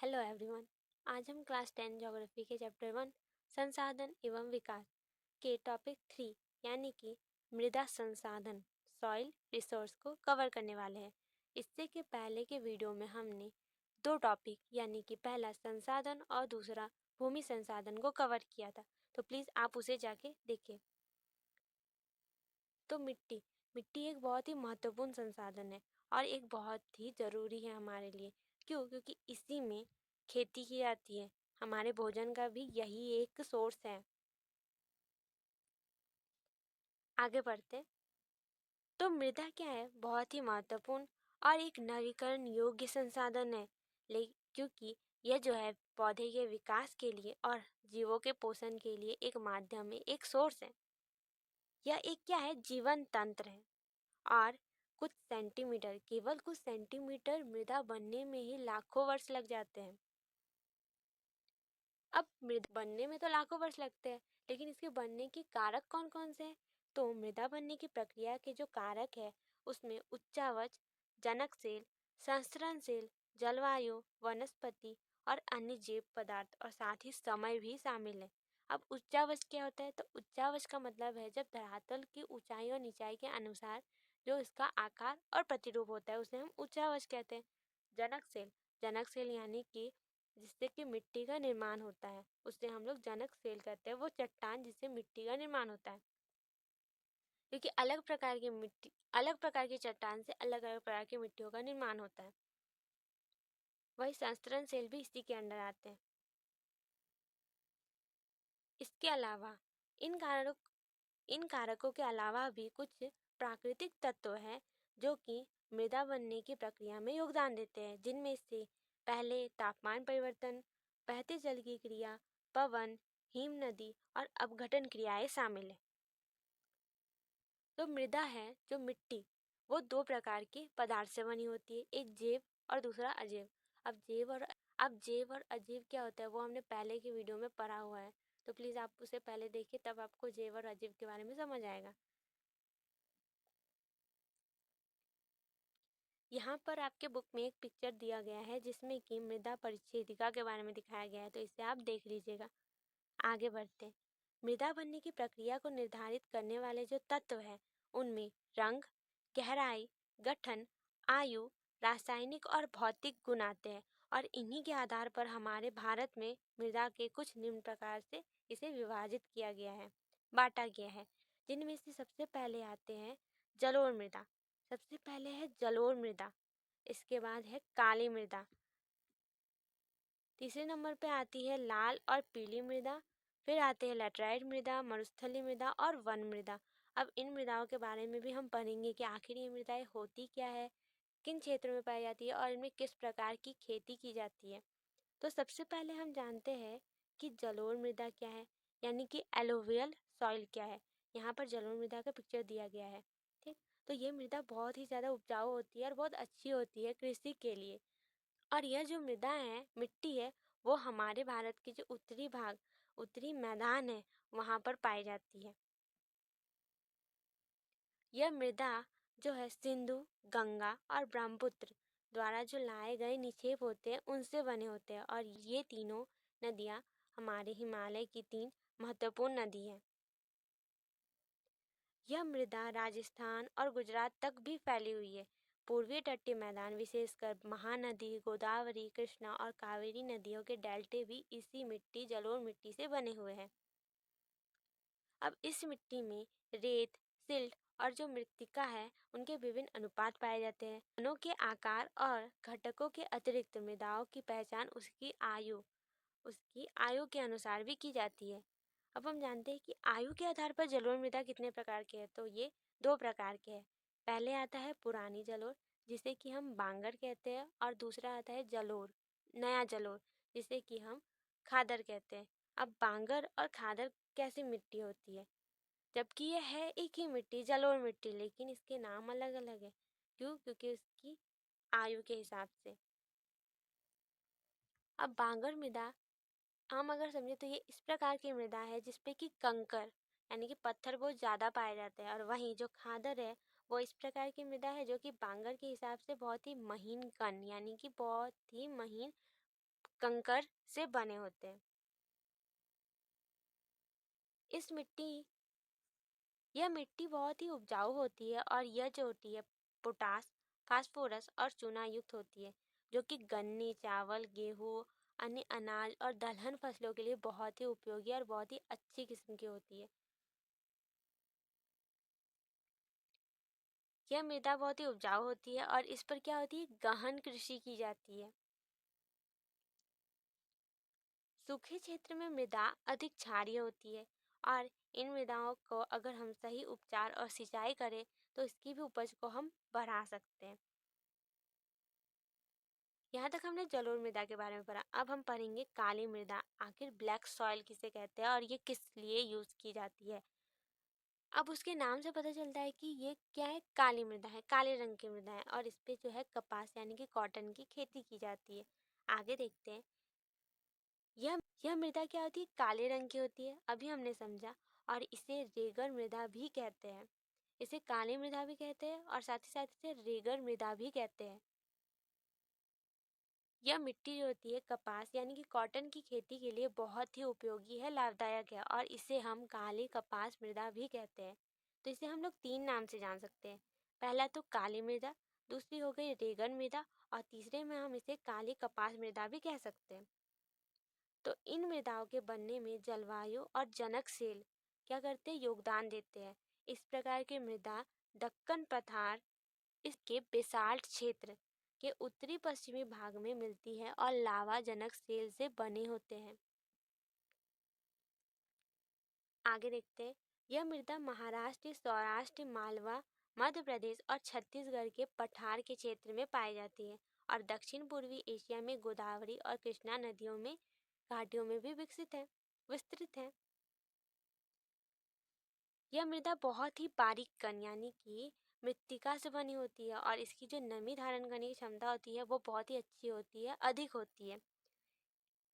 Hello everyone. आज हम class 10 geography के चैप्टर 1 संसाधन एवं विकास के टॉपिक 3 यानी कि मृदा संसाधन सॉइल रिसोर्स को कवर करने वाले हैं। इससे के पहले के वीडियो में हमने दो टॉपिक यानी कि पहला संसाधन और दूसरा भूमि संसाधन को कवर किया था, तो प्लीज़ आप उसे जाके देखें। तो मिट्टी मिट्टी एक बहुत ही महत्वपूर्ण संसाधन है और एक बहुत ही ज़रूरी है हमारे लिए। क्यों? क्योंकि इसी में खेती की जाती है। हमारे भोजन का भी यही एक सोर्स है। आगे बढ़ते। तो मृदा क्या है? बहुत ही महत्वपूर्ण और एक नवीकरण योग्य संसाधन है। क्योंकि यह जो है पौधे के विकास के लिए और जीवों के पोषण के लिए एक माध्यम है, एक सोर्स है। यह एक क्या है? जीवन तंत्र है और केवल कुछ सेंटीमीटर मृदा बनने में ही लाखों वर्ष लग जाते हैं। अब मृदा बनने में तो लाखों वर्ष लगते हैं, लेकिन इसके बनने के कारक कौन कौन से हैं? तो मृदा बनने की प्रक्रिया के जो कारक है उसमें उच्चावच, जनकशील, संसरणशील, जलवायु, वनस्पति और अन्य जैव पदार्थ और साथ ही समय भी शामिल है। अब उच्चावच क्या होता है? तो उच्चावच का मतलब है जब धरातल की ऊंचाई और निचाई के अनुसार जो इसका आकार और प्रतिरूप होता है उसे हम उच्चावच कहते हैं। जनकशील जनकशील यानी कि जिससे कि मिट्टी का निर्माण होता है उसे हम लोग जनकशील कहते हैं। वो चट्टान जिससे मिट्टी का निर्माण होता है, क्योंकि अलग प्रकार की चट्टान से अलग अलग प्रकार की मिट्टियों का निर्माण होता है। वही संस्तरणशील भी इसी के अंडर आते हैं। इसके अलावा इन कारकों के अलावा भी कुछ प्राकृतिक तत्व हैं जो कि मृदा बनने की प्रक्रिया में योगदान देते हैं, जिनमें से पहले तापमान परिवर्तन, बहते जल की क्रिया, पवन, हिम नदी और अपघटन क्रियाएं शामिल है। तो मृदा है जो मिट्टी, वो दो प्रकार के पदार्थ से बनी होती है, एक जैव और दूसरा अजैव। अब जैव और अजैव क्या होता है वो हमने पहले की वीडियो में पढ़ा हुआ है, तो प्लीज़ आप उसे पहले देखिए, तब आपको जैव और अजैव के बारे में समझ आएगा। यहाँ पर आपके बुक में एक पिक्चर दिया गया है जिसमें कि मृदा परिच्छेदिका के बारे में दिखाया गया है, तो इसे आप देख लीजिएगा। आगे बढ़ते हैं। मृदा बनने की प्रक्रिया को निर्धारित करने वाले जो तत्व हैं उनमें रंग, गहराई, गठन, आयु, रासायनिक और भौतिक गुण आते हैं और इन्हीं के आधार पर हमारे भारत में मृदा के कुछ निम्न प्रकार से इसे विभाजित किया गया है, बांटा गया है, जिनमें से सबसे पहले आते हैं जलोढ़ मृदा। सबसे पहले है जलोढ़ मृदा, इसके बाद है काली मृदा, तीसरे नंबर पे आती है लाल और पीली मृदा, फिर आते हैं लैटराइट मृदा, मरुस्थलीय मृदा और वन मृदा। अब इन मृदाओं के बारे में भी हम पढ़ेंगे कि आखिर ये मृदाएं होती क्या है, किन क्षेत्रों में पाई जाती है और इनमें किस प्रकार की खेती की जाती है। तो सबसे पहले हम जानते हैं कि जलोढ़ मृदा क्या है, यानी कि एलोवियल सॉइल क्या है। यहाँ पर जलोढ़ मृदा का पिक्चर दिया गया है, ठीक। तो ये मृदा बहुत ही ज़्यादा उपजाऊ होती है और बहुत अच्छी होती है कृषि के लिए। और यह जो मृदा है, मिट्टी है, वो हमारे भारत के जो उत्तरी मैदान है वहाँ पर पाई जाती है। यह मृदा जो है सिंधु, गंगा और ब्रह्मपुत्र द्वारा जो लाए गए निक्षेप होते हैं उनसे बने होते हैं और ये तीनों नदियाँ हमारे हिमालय की 3 महत्वपूर्ण नदी हैं। यह मृदा राजस्थान और गुजरात तक भी फैली हुई है। पूर्वी तटीय मैदान विशेषकर महानदी, गोदावरी, कृष्णा और कावेरी नदियों के डेल्टे भी इसी जलोढ़ मिट्टी से बने हुए हैं। अब इस मिट्टी में रेत, सिल्ट और जो मृत्तिका है उनके विभिन्न अनुपात पाए जाते हैं। कणों के आकार और घटकों के अतिरिक्त मृदाओं की पहचान उसकी आयु के अनुसार भी की जाती है। अब हम जानते हैं कि आयु के आधार पर जलोढ़ मृदा कितने प्रकार के हैं, तो ये 2 प्रकार के हैं। पहले आता है पुरानी जलोढ़, जिसे कि हम बांगर कहते हैं, और दूसरा आता है नया जलोढ़, जिसे कि हम खादर कहते हैं। अब बांगर और खादर कैसी मिट्टी होती है, जबकि यह है एक ही मिट्टी, जलोढ़ मिट्टी, लेकिन इसके नाम अलग अलग है। क्यों? क्योंकि इसकी आयु के हिसाब से। अब बांगर मृदा हम अगर समझे तो ये इस प्रकार की मृदा है जिसपे कि कंकर यानी कि पत्थर बहुत ज़्यादा पाए जाते हैं, और वहीं जो खादर है वो इस प्रकार की मृदा है जो कि बांगर के हिसाब से बहुत ही महीन कण यानी कि बहुत ही महीन कंकर से बने होते हैं। यह मिट्टी बहुत ही उपजाऊ होती है और यह जो होती है पोटास, फास्फोरस और चूना युक्त होती है, जो कि गन्ने, चावल, गेहूँ, अन्य अनाज और दलहन फसलों के लिए बहुत ही उपयोगी और बहुत ही अच्छी किस्म की होती है। यह मृदा बहुत ही उपजाऊ होती है और इस पर क्या होती है, गहन कृषि की जाती है। सूखे क्षेत्र में मृदा अधिक क्षारीय होती है और इन मृदाओं को अगर हम सही उपचार और सिंचाई करें तो इसकी भी उपज को हम बढ़ा सकते हैं। यहाँ तक हमने जलोढ़ मृदा के बारे में पढ़ा। अब हम पढ़ेंगे काली मृदा, आखिर ब्लैक सॉइल किसे कहते हैं और ये किस लिए यूज की जाती है। अब उसके नाम से पता चलता है कि ये क्या है, काली मृदा है, काले रंग की मृदा है और इस पे जो है कपास यानी कि कॉटन की खेती की जाती है। आगे देखते हैं। यह मृदा क्या होती है, काले रंग की होती है, अभी हमने समझा। और इसे रेगर मृदा भी कहते हैं। इसे काली मृदा भी कहते हैं और साथ ही साथ इसे रेगर मृदा भी कहते हैं। यह मिट्टी जो होती है कपास यानी कि कॉटन की खेती के लिए बहुत ही उपयोगी है, लाभदायक है और इसे हम काली कपास मृदा भी कहते हैं। तो इसे हम लोग 3 नाम से जान सकते हैं। पहला तो काली मृदा, दूसरी हो गई रेगन मृदा और तीसरे में हम इसे काली कपास मृदा भी कह सकते हैं। तो इन मृदाओं के बनने में जलवायु और जनक सेल क्या करते हैं, योगदान देते हैं। इस प्रकार की मृदा दक्कन पठार इसके बेसाल्ट क्षेत्र के उत्तरी पश्चिमी भाग में मिलती है और लावा जनक सेल से बने होते हैं। आगे देखते हैं। यह मृदा महाराष्ट्र, सौराष्ट्र, मालवा, मध्य प्रदेश और छत्तीसगढ़ के पठार के क्षेत्र में पाई जाती है और दक्षिण पूर्वी एशिया में गोदावरी और कृष्णा नदियों में घाटियों में भी विस्तृत है। यह मृदा बहुत ही बारीक कण यानी कि मृत्तिका से बनी होती है और इसकी जो नमी धारण करने की क्षमता होती है वो बहुत ही अच्छी होती है, अधिक होती है।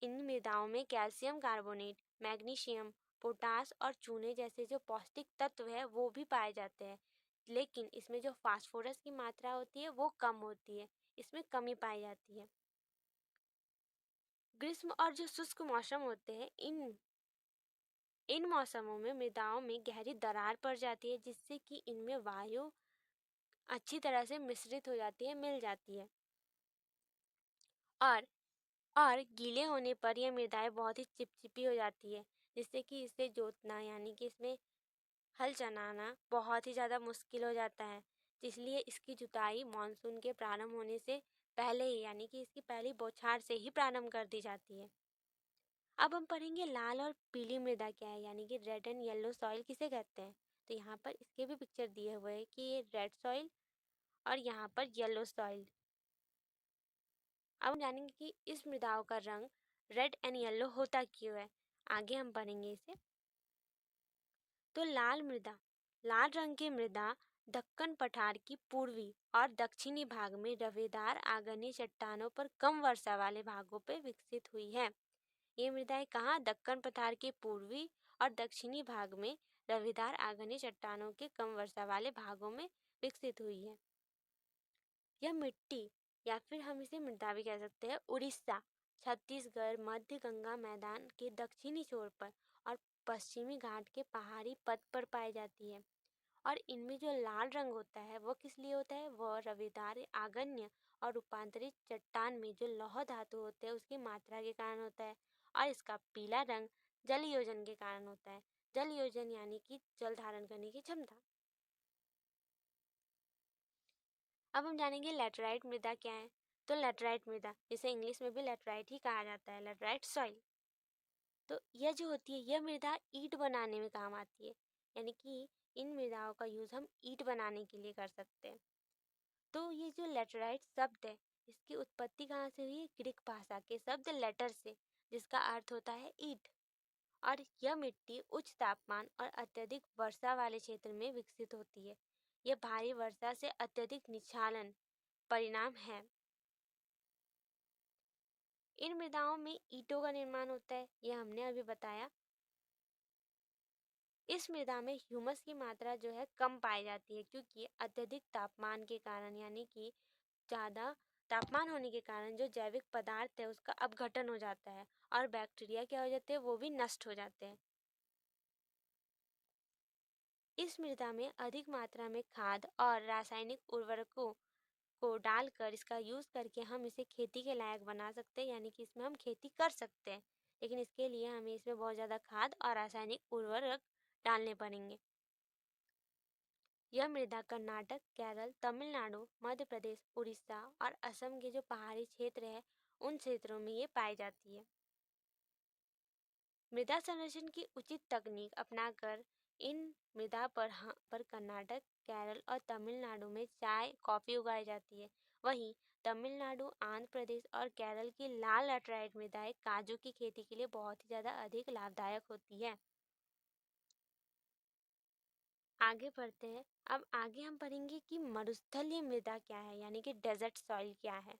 इन मृदाओं में कैल्शियम कार्बोनेट, मैग्नीशियम, पोटास और चूने जैसे जो पौष्टिक तत्व है वो भी पाए जाते हैं, लेकिन इसमें जो फास्फोरस की मात्रा होती है वो कम होती है, इसमें कमी पाई जाती है। ग्रीष्म और जो शुष्क मौसम होते हैं, इन मौसमों में मृदाओं में गहरी दरार पड़ जाती है, जिससे कि इनमें वायु अच्छी तरह से मिश्रित हो जाती है, मिल जाती है। और और गीले होने पर यह मृदाएं बहुत ही चिपचिपी हो जाती है, जिससे कि इसे जोतना यानी कि इसमें हल चलाना बहुत ही ज़्यादा मुश्किल हो जाता है। इसलिए इसकी जुताई मानसून के प्रारंभ होने से पहले ही यानी कि इसकी पहली बौछार से ही प्रारंभ कर दी जाती है। अब हम पढ़ेंगे लाल और पीली मृदा क्या है, यानी कि रेड एंड येलो सॉइल किसे कहते हैं। तो यहाँ पर इसके भी पिक्चर दिए हुए हैं कि ये रेड सॉइल और यहाँ पर येलो सॉइल। अब हम जानेंगे कि इस मृदाओं का रंग रेड एंड येलो होता क्यों है। आगे हम पढ़ेंगे इसे। तो लाल रंग की मृदा दक्कन पठार की पूर्वी और दक्षिणी भाग में रवेदार आग्नेय चट्टानों पर कम वर्षा वाले भागों पर विकसित हुई है। ये मृदाएं कहाँ, दक्कन पठार के पूर्वी और दक्षिणी भाग में रवेदार आग्नेय चट्टानों के कम वर्षा वाले भागों में विकसित हुई है। यह मिट्टी या फिर हम इसे मृदा भी कह सकते हैं, उड़ीसा, छत्तीसगढ़, मध्य गंगा मैदान के दक्षिणी छोर पर और पश्चिमी घाट के पहाड़ी पथ पर पाई जाती है। और इनमें जो लाल रंग होता है वो किस लिए होता है, वह रवेदार आग्नेय और रूपांतरित चट्टान में जो लौह धातु होते हैं उसकी मात्रा के कारण होता है। और इसका पीला रंग जल योजन के कारण होता है। जल योजन यानी कि जल धारण करने की क्षमता। अब हम जानेंगे लेटराइट मृदा क्या है। तो लेटराइट मृदा, जिसे इंग्लिश में भी लेटराइट ही कहा जाता है, लेटराइट सॉइल। तो यह जो होती है यह मृदा ईंट बनाने में काम आती है, यानी कि इन मृदाओं का यूज हम ईंट बनाने के लिए कर सकते हैं। तो ये जो लेटराइट शब्द है इसकी उत्पत्ति कहाँ से हुई है, ग्रीक भाषा के शब्द लेटर से, जिसका अर्थ होता है ईंट। और यह मिट्टी उच्च तापमान और अत्यधिक वर्षा वाले क्षेत्र में विकसित होती है। यह भारी वर्षा से अत्यधिक निक्षालन परिणाम है। इन मृदाओं में ईंटों का निर्माण होता है, यह हमने अभी बताया। इस मृदा में ह्यूमस की मात्रा जो है कम पाई जाती है, क्योंकि अत्यधिक तापमान के कारण यानी कि ज़्यादा तापमान होने के कारण जो जैविक पदार्थ है उसका अपघटन हो जाता है और बैक्टीरिया क्या हो जाते हैं, वो भी नष्ट हो जाते हैं। इस मृदा में अधिक मात्रा में खाद और रासायनिक उर्वरकों को डालकर इसका यूज़ करके हम इसे खेती के लायक बना सकते हैं, यानी कि इसमें हम खेती कर सकते हैं। लेकिन इसके लिए हमें इसमें बहुत ज़्यादा खाद और रासायनिक उर्वरक डालने पड़ेंगे। यह मृदा कर्नाटक, केरल, तमिलनाडु, मध्य प्रदेश, उड़ीसा और असम के जो पहाड़ी क्षेत्र है उन क्षेत्रों में ये पाई जाती है। मृदा संरक्षण की उचित तकनीक अपनाकर इन मृदा पर कर्नाटक, केरल और तमिलनाडु में चाय, कॉफी उगाई जाती है। वहीं तमिलनाडु, आंध्र प्रदेश और केरल की लाल लैटेराइट मृदाएं काजू की खेती के लिए बहुत ही ज़्यादा अधिक लाभदायक होती है। आगे बढ़ते हैं। अब आगे हम पढ़ेंगे कि मरुस्थलीय मृदा क्या है, यानी कि डेजर्ट सॉइल क्या है।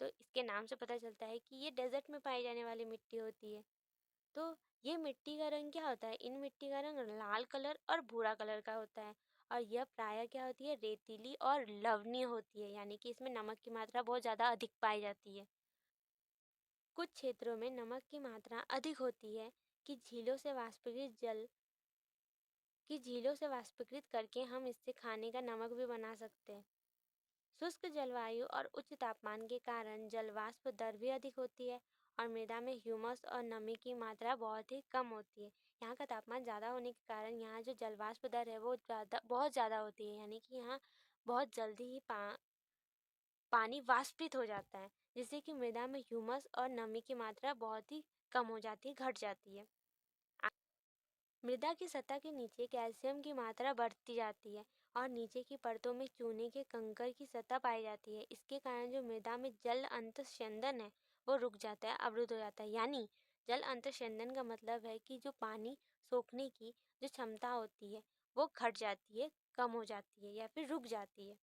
तो इसके नाम से पता चलता है कि ये डेजर्ट में पाई जाने वाली मिट्टी होती है। तो ये मिट्टी का रंग क्या होता है, इन मिट्टी का रंग लाल कलर और भूरा कलर का होता है। और यह प्रायः क्या होती है, रेतीली और लवणीय होती है, यानी कि इसमें नमक की मात्रा बहुत ज़्यादा अधिक पाई जाती है। कुछ क्षेत्रों में नमक की मात्रा अधिक होती है कि झीलों से वाष्पीकृत करके हम इससे खाने का नमक भी बना सकते हैं। शुष्क जलवायु और उच्च तापमान के कारण जलवाष्प दर भी अधिक होती है और मृदा में ह्यूमस और नमी की मात्रा बहुत ही कम होती है। यहाँ का तापमान ज़्यादा होने के कारण यहाँ जो जलवाष्प दर है वो बहुत ज़्यादा होती है, यानी कि यहाँ बहुत जल्दी ही पानी वाष्पित हो जाता है, जिससे कि मृदा में ह्यूमस और नमी की मात्रा बहुत ही कम हो जाती है, घट जाती है। मृदा की सतह के नीचे कैल्शियम की मात्रा बढ़ती जाती है और नीचे की परतों में चूने के कंकड़ की सतह पाई जाती है। इसके कारण जो मृदा में जल अंतःस्यंदन है वो रुक जाता है, अवरुद्ध हो जाता है। यानी जल अंतःस्यंदन का मतलब है कि जो पानी सोखने की जो क्षमता होती है वो घट जाती है, कम हो जाती है या फिर रुक जाती है।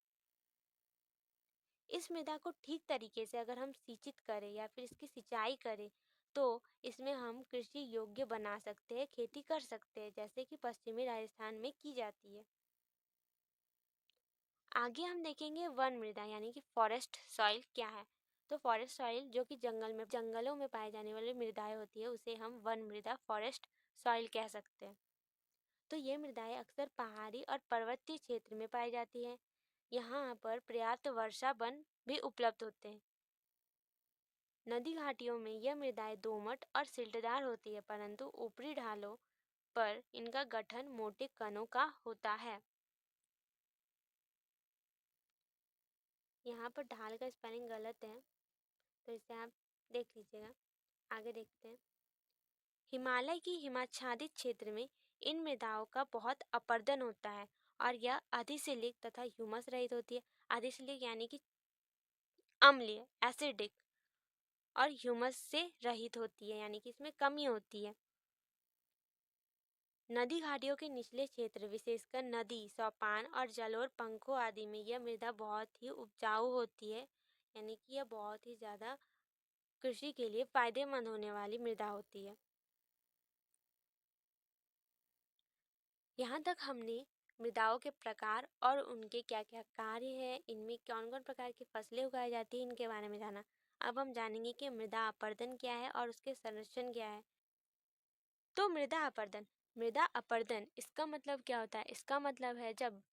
इस मृदा को ठीक तरीके से अगर हम सिंचित करें या फिर इसकी सिंचाई करें तो इसमें हम कृषि योग्य बना सकते हैं, खेती कर सकते हैं, जैसे कि पश्चिमी राजस्थान में की जाती है। आगे हम देखेंगे वन मृदा यानी कि फॉरेस्ट सॉइल क्या है। तो फॉरेस्ट सॉइल जो कि जंगलों में पाए जाने वाली मृदाएं होती है उसे हम वन मृदा, फॉरेस्ट सॉइल कह सकते हैं। तो ये मृदाएं अक्सर पहाड़ी और पर्वतीय क्षेत्र में पाई जाती है। यहाँ पर पर्याप्त वर्षा वन भी उपलब्ध होते हैं। नदी घाटियों में यह मृदाएं दोमट और सिल्टदार होती है, परंतु ऊपरी ढालों पर इनका गठन मोटे कणों का होता है। यहाँ पर ढाल का स्पेलिंग गलत है, तो इसे आप देख लीजिएगा। आगे देखते हैं। हिमालय की हिमाच्छादित क्षेत्र में इन मृदाओं का बहुत अपरदन होता है और यह अधिशिलिक तथा ह्यूमस रहित होती है। अधिशिलिक यानी कि अम्लीय, एसिडिक, और ह्यूमस से रहित होती है, यानी कि इसमें कमी होती है। नदी घाटियों के निचले क्षेत्र विशेषकर नदी, सोपान और जलोढ़ पंखों आदि में यह मृदा बहुत ही उपजाऊ होती है, यानी कि यह बहुत ही ज़्यादा कृषि के लिए फायदेमंद होने वाली मृदा होती है। यहाँ तक हमने मृदाओं के प्रकार और उनके क्या क्या कार्य हैं, इनमें कौन कौन प्रकार की फसलें उगाई जाती हैं, इनके बारे में जाना। अब हम जानेंगे कि मृदा अपरदन क्या है और उसके संरक्षण क्या है। तो मृदा अपरदन इसका मतलब क्या होता है, इसका मतलब है जब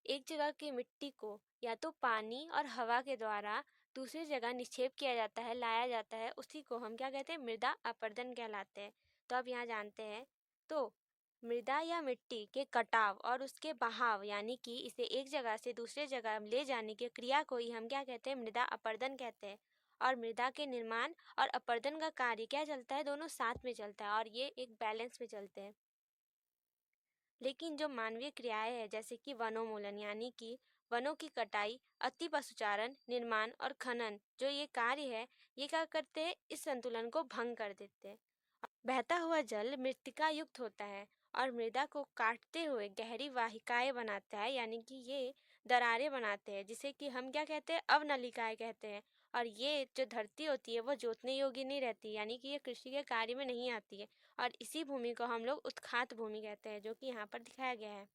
एक जगह की मिट्टी को या तो पानी और हवा के द्वारा दूसरी जगह निक्षेप किया जाता है, लाया जाता है, उसी को हम क्या कहते हैं, मृदा अपरदन कहलाते हैं। तो अब यहाँ जानते हैं। तो मृदा या मिट्टी के कटाव और उसके बहाव यानी कि इसे एक जगह से दूसरे जगह ले जाने की क्रिया को ही हम क्या कहते हैं, मृदा अपरदन कहते हैं। और मृदा के निर्माण और अपरदन का कार्य क्या चलता है, दोनों साथ में चलता है और ये एक बैलेंस में चलते हैं। लेकिन जो मानवीय क्रियाएं हैं जैसे कि वनोन्मूलन यानी कि वनों की कटाई, अति पशुचारण, निर्माण और खनन, जो ये कार्य है ये क्या करते हैं, इस संतुलन को भंग कर देते हैं। बहता हुआ जल मृत्तिका युक्त होता है और मृदा को काटते हुए गहरी वाहिकाएं बनाता है, यानी कि ये दरारें बनाते हैं, जिसे कि हम क्या कहते हैं, अवनलिकाएं कहते हैं। और ये जो धरती होती है वो जोतने योग्य नहीं रहती, यानी कि ये कृषि के कार्य में नहीं आती है। और इसी भूमि को हम लोग उत्खात भूमि कहते हैं, जो कि यहाँ पर दिखाया गया है।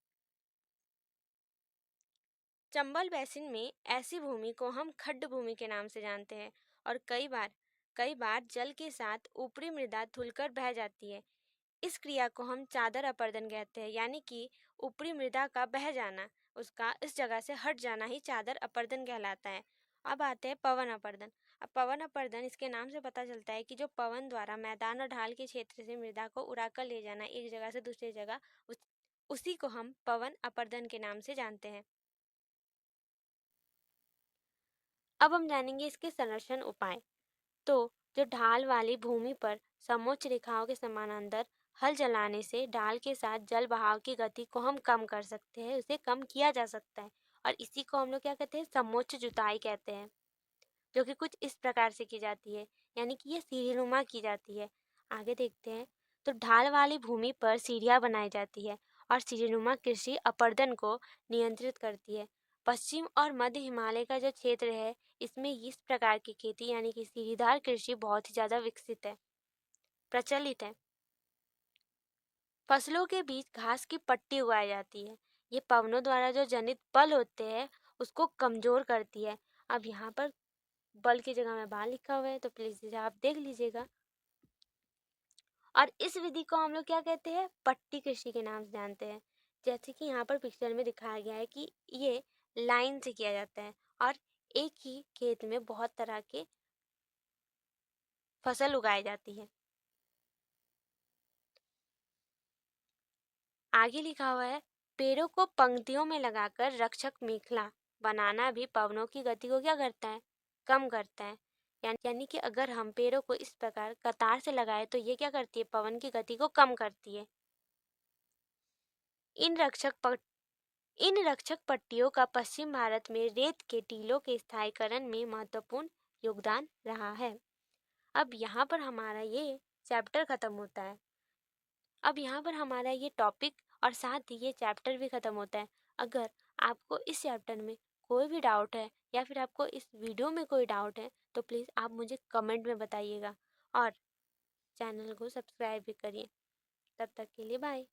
चंबल बेसिन में ऐसी भूमि को हम खड्ड भूमि के नाम से जानते हैं और कई बार जल के साथ ऊपरी मृदा धुलकर बह जाती है। इस क्रिया को हम चादर अपरदन कहते हैं, यानी कि ऊपरी मृदा का बह जाना, उसका इस जगह से हट जाना ही चादर अपरदन कहलाता है। अब आते हैं पवन अपरदन। अब पवन अपरदन इसके नाम से पता चलता है कि जो पवन द्वारा मैदान और ढाल के क्षेत्र से मृदा को उड़ाकर ले जाना एक जगह से दूसरी जगह, उसी को हम पवन अपरदन के नाम से जानते हैं। अब हम जानेंगे इसके संरक्षण उपाय। तो जो ढाल वाली भूमि पर समोच्च रेखाओं के समानांतर हल चलाने से ढाल के साथ जल बहाव की गति को हम कम कर सकते हैं, उसे कम किया जा सकता है और इसी को हम लोग क्या कहते हैं, समोच्च जुताई कहते हैं, जो कि कुछ इस प्रकार से की जाती है, यानी कि ये सीढ़ीनुमा की जाती है। आगे देखते हैं। तो ढाल वाली भूमि पर सीढ़ियाँ बनाई जाती है और सीढ़ीनुमा कृषि अपरदन को नियंत्रित करती है। पश्चिम और मध्य हिमालय का जो क्षेत्र है, इसमें इस प्रकार की खेती यानी कि सीढ़ीदार कृषि बहुत ही ज़्यादा विकसित है, प्रचलित है। फसलों के बीच घास की पट्टी उगाई जाती है। ये पवनों द्वारा जो जनित बल होते हैं, उसको कमजोर करती है। अब यहाँ पर बल की जगह में बाल लिखा हुआ है, तो प्लीज इसे आप देख लीजिएगा। और इस विधि को हम लोग क्या कहते हैं, पट्टी कृषि के नाम से जानते हैं। जैसे कि यहाँ पर पिक्चर में दिखाया गया है कि ये लाइन से किया जाता है और एक ही खेत में बहुत तरह के फसल उगाई जाती है। आगे लिखा हुआ है, पेड़ों को पंक्तियों में लगाकर रक्षक मेखला बनाना भी पवनों की गति को क्या करता है, कम करता है। यानी कि अगर हम पेड़ों को इस प्रकार कतार से लगाए तो ये क्या करती है, पवन की गति को कम करती है। इन रक्षक पट्टियों का पश्चिम भारत में रेत के टीलों के स्थायीकरण में महत्वपूर्ण योगदान रहा है। अब यहाँ पर हमारा ये चैप्टर खत्म होता है। अब यहाँ पर हमारा ये टॉपिक और साथ ही ये चैप्टर भी खत्म होता है। अगर आपको इस चैप्टर में कोई भी डाउट है या फिर आपको इस वीडियो में कोई डाउट है, तो प्लीज़ आप मुझे कमेंट में बताइएगा और चैनल को सब्सक्राइब भी करिए। तब तक के लिए बाय।